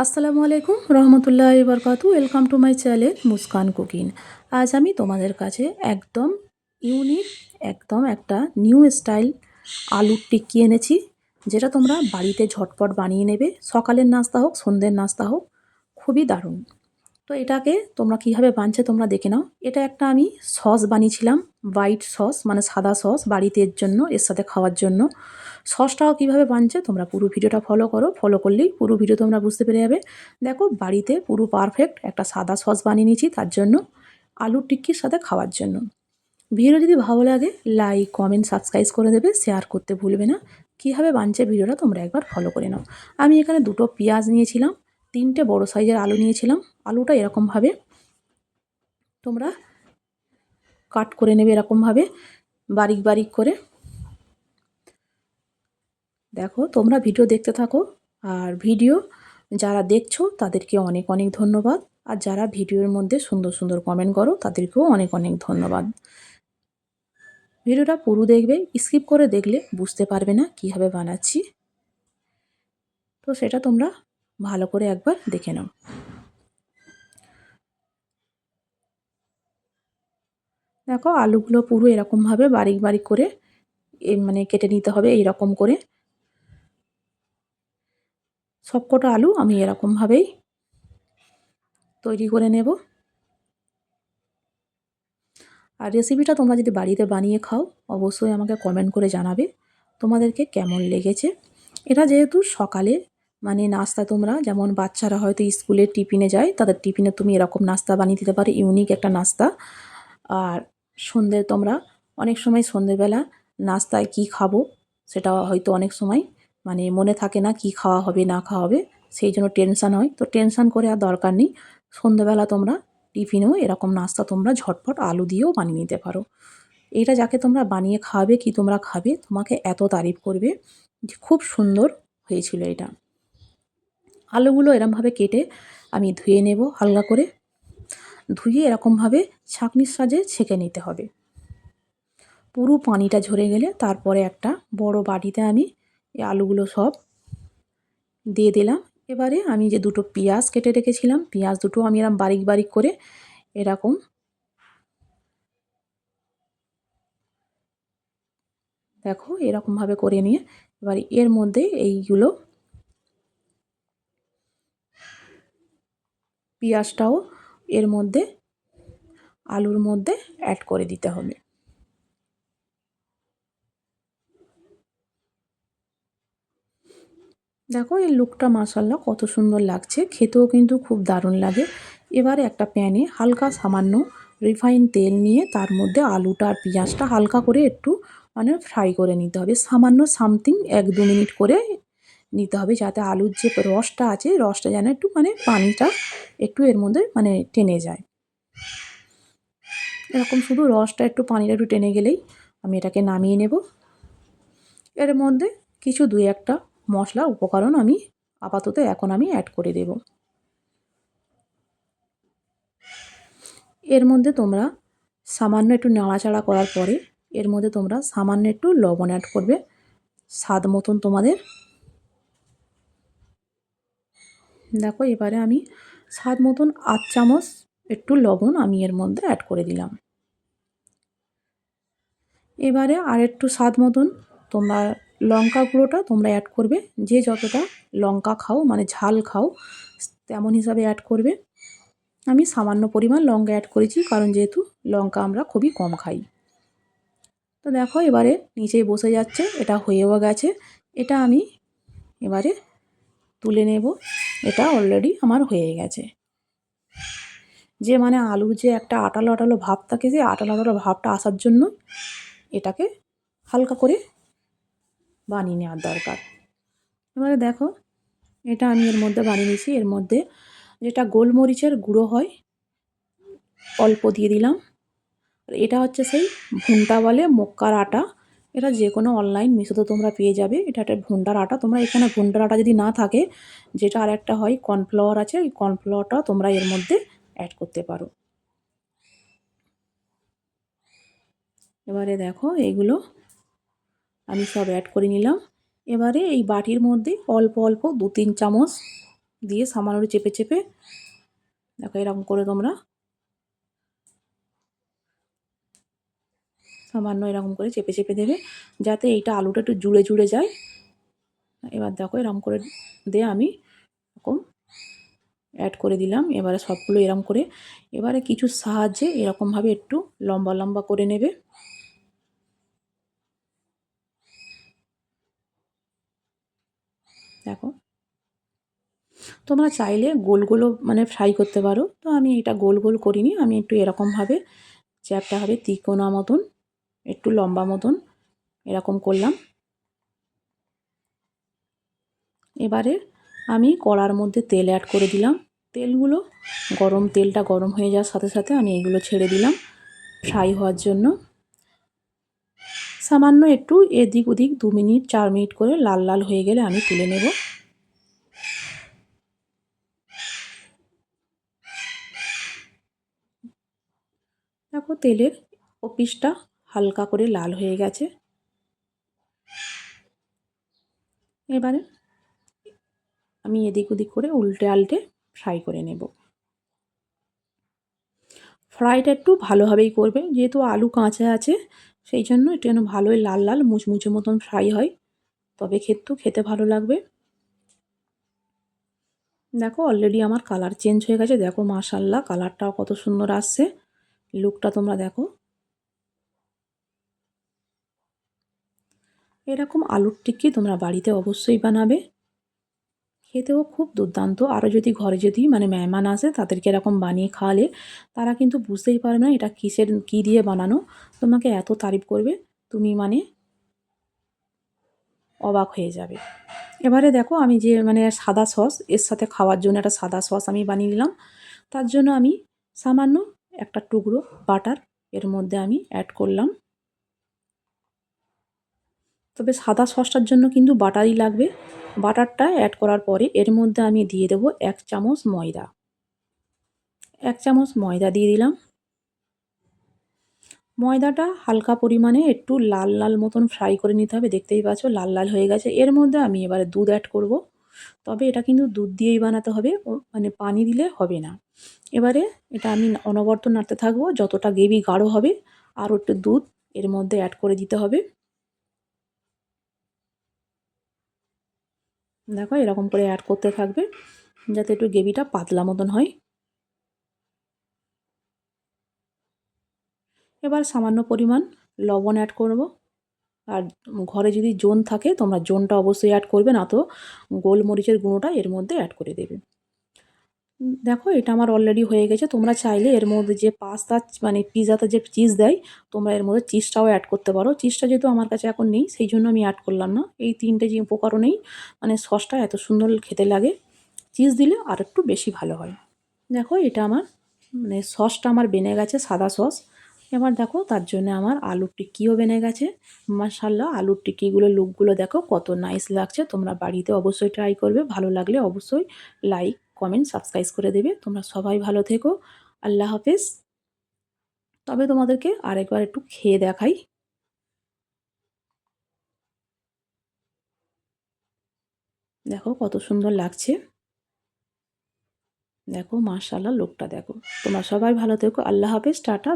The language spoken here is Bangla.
আসসালামু আলাইকুম রহমতুল্লাহি বরকাতু। Welcome to my channel Muskan cooking. আজ আমি তোমাদের কাছে একদম ইউনিক, একদম একটা নিউ স্টাইল আলুর টিক্কি এনেছি, যেটা তোমরা বাড়িতে ঝটপট বানিয়ে নেবে। সকালের নাস্তা হোক, সন্ধ্যের নাস্তা হোক, খুবই দারুণ। তো এটাকে তোমরা কীভাবে বানছে তোমরা দেখে নাও। এটা একটা আমি সস বানিয়েছিলাম, হোয়াইট সস মানে সাদা সস, বাড়িতে এর জন্য, এর সাথে খাওয়ার জন্য। সসটাও কীভাবে বানছে তোমরা পুরো ভিডিওটা ফলো করো, ফলো করলেই পুরো ভিডিও তোমরা বুঝতে পেরে যাবে। দেখো বাড়িতে পুরো পারফেক্ট একটা সাদা সস বানিয়ে নিয়েছি তার জন্য, আলুর টিক্কির সাথে খাওয়ার জন্য। ভিডিও যদি ভালো লাগে লাইক, কমেন্ট, সাবস্ক্রাইব করে দেবে, শেয়ার করতে ভুলবে না। কীভাবে বানছে ভিডিওটা তোমরা একবার ফলো করে নাও। আমি এখানে 2টো পেঁয়াজ নিয়েছিলাম, 3টে বড় সাইজের আলু নিয়েছিলাম। আলুটা এরকমভাবে তোমরা কাট করে নেবে, এরকমভাবে বারিক বারিক করে। দেখো তোমরা ভিডিও দেখতে থাকো, আর ভিডিও যারা দেখছো তাদেরকে অনেক অনেক ধন্যবাদ, আর যারা ভিডিওর মধ্যে সুন্দর সুন্দর কমেন্ট করো তাদেরকেও অনেক অনেক ধন্যবাদ। ভিডিওটা পুরো দেখবে, স্কিপ করে দেখলে বুঝতে পারবে না কীভাবে বানাচ্ছি। তো সেটা তোমরা ভালো করে একবার দেখে নাও। দেখো আলুগুলো পুরো এরকমভাবে বারিক বারিক করে মানে কেটে নিতে হবে। এইরকম করে সবকটা আলু আমি এরকমভাবেই তৈরি করে নেব। আর রেসিপিটা তোমরা যদি বাড়িতে বানিয়ে খাও অবশ্যই আমাকে কমেন্ট করে জানাবে তোমাদেরকে কেমন লেগেছে। এটা যেহেতু সকালে মানে নাস্তা, তোমরা যেমন বাচ্চারা হয়তো স্কুলে টিফিনে যায়, তাদের টিফিনে তুমি এরকম নাস্তা বানিয়ে দিতে পারো, ইউনিক একটা নাস্তা। আর সন্ধ্যে তোমরা অনেক সময় সন্ধ্যেবেলা নাস্তায় কি খাবো সেটা হয়তো অনেক সময় মানে মনে থাকে না, কি খাওয়া হবে না খাওয়া হবে, সেই জন্য টেনশান হয়। তো টেনশান করে আর দরকার নেই। সন্ধ্যেবেলা তোমরা টিফিনেও এরকম নাস্তা তোমরা ঝটপট আলু দিয়েও বানিয়ে নিতে পারো। এইটা যাকে তোমরা বানিয়ে খাওয়াবে, কি তোমরা খাবে, তোমাকে এত তারিফ করবে যে খুব সুন্দর হয়েছিল এটা। আলুগুলো এরমভাবে কেটে আমি ধুয়ে নেব হালকা করে। ধুয়ে এরকমভাবে ছাঁকনির সাহায্যে ছেঁকে নিতে হবে। পুরো পানিটা ঝরে গেলে তারপরে একটা বড় বাটিতে আমি এই আলুগুলো সব দিয়ে দিলাম। এবারে আমি যে 2টো পেঁয়াজ কেটে রেখেছিলাম, পেঁয়াজ দুটো আমি এরকম বারিক বারিক করে এরকম দেখো এরকমভাবে করে নিয়ে এবার এর মধ্যে এইগুলো পেঁয়াজটাও এর মধ্যে আলুর মধ্যে অ্যাড করে দিতে হবে। দেখো এই লুকটা মাশাআল্লাহ কত সুন্দর লাগছে, খেতেও কিন্তু খুব দারুণ লাগে। এবারে একটা প্যানে হালকা সামান্য রিফাইন তেল নিয়ে তার মধ্যে আলুটা আর পেঁয়াজটা হালকা করে একটু মানে ফ্রাই করে নিতে হবে। সামান্য সামথিং 1-2 মিনিট করে নিতে হবে, যাতে আলুর যে রসটা আছে রসটা যেন একটু মানে পানিটা একটু এর মধ্যে মানে টেনে যায়। এরকম শুধু রসটা একটু পানিটা একটু টেনে গেলেই আমি এটাকে নামিয়ে নেব। এর মধ্যে কিছু 2-1টা মশলা উপকরণ আমি আপাতত এখন আমি অ্যাড করে দেব। এর মধ্যে তোমরা সামান্য একটু নাড়াচাড়া করার পরে এর মধ্যে তোমরা সামান্য একটু লবণ অ্যাড করবে, স্বাদ মতন তোমাদের। দেখো এবারে আমি স্বাদ মতন 8 চামচ একটু লবণ আমি এর মধ্যে অ্যাড করে দিলাম। এবারে আর একটু স্বাদ মতন তোমরা লঙ্কা গুঁড়োটা তোমরা অ্যাড করবে, যে যতটা লঙ্কা খাও মানে ঝাল খাও তেমন হিসাবে অ্যাড করবে। আমি সামান্য পরিমাণ লঙ্কা অ্যাড করেছি, কারণ যেহেতু লঙ্কা আমরা খুবই কম খাই। তো দেখো এবারে নিচেই বসে যাচ্ছে, এটা হয়েও গেছে। এটা আমি এবারে তুলে নেব। এটা অলরেডি আমার হয়ে গেছে। যে মানে আলুর যে একটা আটালো আটালো ভাব থাকে, যে আটালো আটালো ভাবটা আসার জন্য এটাকে হালকা করে বানিয়ে নেওয়ার দরকার। এবারে দেখো এটা আমি এর মধ্যে বানিয়ে নিয়েছি। এর মধ্যে যেটা গোলমরিচের গুঁড়ো হয় অল্প দিয়ে দিলাম। এটা হচ্ছে সেই ভুন্টা বলে মক্কার আটা। এটা যে কোনো অনলাইন মিশোতে তোমরা পেয়ে যাবে। এটা একটা ভুন্টার আটা। তোমরা এখানে ভুন্টার আটা যদি না থাকে, যেটা আরেকটা হয় কর্নফ্লাওয়ার আছে, ওই কর্নফ্লাওয়ারটাও তোমরা এর মধ্যে অ্যাড করতে পারো। এবারে দেখো এইগুলো আমি সব অ্যাড করে নিলাম। এবারে এই বাটির মধ্যে অল্প অল্প 2-3 চামচ দিয়ে সামান্য চেপে চেপে দেখো এরকম করে তোমরা সামান্য এরকম করে চেপে চেপে দেবে যাতে এইটা আলুটা একটু জুড়ে জুড়ে যায়। এবার দেখো এরকম করে দিয়ে আমি এরকম অ্যাড করে দিলাম। এবারে সবগুলো এরকম করে এবারে কিছু সাহায্যে এরকমভাবে একটু লম্বা লম্বা করে নেবে। দেখো তোমরা চাইলে গোল গোলও মানে ফ্রাই করতে পারো, তো আমি এটা গোল গোল করিনি, আমি একটু এরকমভাবে চ্যাপ্টাভাবে তিকোনা মতন একটু লম্বা মতন এরকম করলাম। এবারে আমি কড়ার মধ্যে তেল অ্যাড করে দিলাম। তেলগুলো তেলটা গরম হয়ে যাওয়ার সাথে সাথে আমি এগুলো ছেড়ে দিলাম ফ্রাই হওয়ার জন্য। সামান্য একটু এদিক ওদিক 2 মিনিট 4 মিনিট করে লাল লাল হয়ে গেলে আমি তুলে নেব। দেখো তেলের পিসটা হালকা করে লাল হয়ে গেছে। এবারে আমি এদিক ওদিক করে উল্টে আল্টে ফ্রাই করে নেব। ফ্রাইটা একটু ভালোভাবেই করবে, যেহেতু আলু কাঁচা আছে সেই জন্য একটু যেন ভালোই লাল লাল মুচমুচে মতন ফ্রাই হয়, তবে খেতে ভালো লাগবে। দেখো অলরেডি আমার কালার চেঞ্জ হয়ে গেছে, দেখো মাশাআল্লাহ কালারটাও কত সুন্দর আসছে, লুকটা তোমরা দেখো। এরকম আলুর টিক্কি তোমরা বাড়িতে অবশ্যই বানাবে, খেতেও খুব দুর্দান্ত। আরও যদি ঘরে যদি মানে মেহমান আসে তাদেরকে এরকম বানিয়ে খাওয়ালে তারা কিন্তু বুঝতেই পারবে না এটা কী দিয়ে বানানো, তোমাকে এত তারিফ করবে তুমি মানে অবাক হয়ে যাবে। এবারে দেখো আমি যে মানে সাদা সস এর সাথে খাওয়ার জন্য একটা সাদা সস আমি বানিয়ে নিলাম। তার জন্য আমি সামান্য একটা টুকরো বাটার এর মধ্যে আমি অ্যাড করলাম। তবে সাদা সসটার জন্য কিন্তু বাটারই লাগবে। বাটারটা অ্যাড করার পরে এর মধ্যে আমি দিয়ে দেবো 1 চামচ ময়দা। 1 চামচ ময়দা দিয়ে দিলাম। ময়দাটা হালকা পরিমাণে একটু লাল লাল মতন ফ্রাই করে নিতে হবে, দেখতেই পাচ্ছ লাল লাল হয়ে গেছে। এর মধ্যে আমি এবারে দুধ অ্যাড করব, তবে এটা কিন্তু দুধ দিয়েই বানাতে হবে, মানে পানি দিলে হবে না। এবারে এটা আমি অনবরত নাড়তে থাকবো, যতটা গ্রেভি গাঢ় হবে আরও একটু দুধ এর মধ্যে অ্যাড করে দিতে হবে। দেখো এরকম করে অ্যাড করতে থাকবে যাতে একটু গ্রেভিটা পাতলা মতন হয়। এবার সামান্য পরিমাণ লবণ অ্যাড করব। আর ঘরে যদি জোন থাকে তোমরা জোনটা অবশ্যই অ্যাড করবে, না তো গোলমরিচের গুঁড়োটা এর মধ্যে অ্যাড করে দেবে। দেখো এটা আমার অলরেডি হয়ে গেছে। তোমরা চাইলে এর মধ্যে যে পাস্তা মানে পিজাতে যে চিজ দেয় তোমরা এর মধ্যে চিজটাও অ্যাড করতে পারো। চিজটা যেহেতু আমার কাছে এখন নেই সেই জন্য আমি অ্যাড করলাম না। এই 3টে যে উপকরণেই মানে সসটা এত সুন্দর খেতে লাগে, চিজ দিলে আর একটু বেশি ভালো হয়। দেখো এটা আমার মানে সসটা আমার বেনে গেছে সাদা সস। এবার দেখো তার জন্য আমার আলুর টিক্কিও বেনে গেছে। মাশাআল্লাহ আলুর টিক্কিগুলো লুকগুলো দেখো কত নাইস লাগছে। তোমরা বাড়িতে অবশ্যই ট্রাই করবে, ভালো লাগলে অবশ্যই লাইক কমেন্ট সাবস্ক্রাইব করে দেবে। তোমরা সবাই ভালো থেকো, আল্লাহ হাফেজ। তবে তোমাদেরকে আরেকবার একটু খেয়ে দেখাই। দেখো কত সুন্দর লাগছে, দেখো মাশাআল্লাহ লুকটা দেখো। তোমরা সবাই ভালো থেকো, আল্লাহ হাফেজ, টাটা।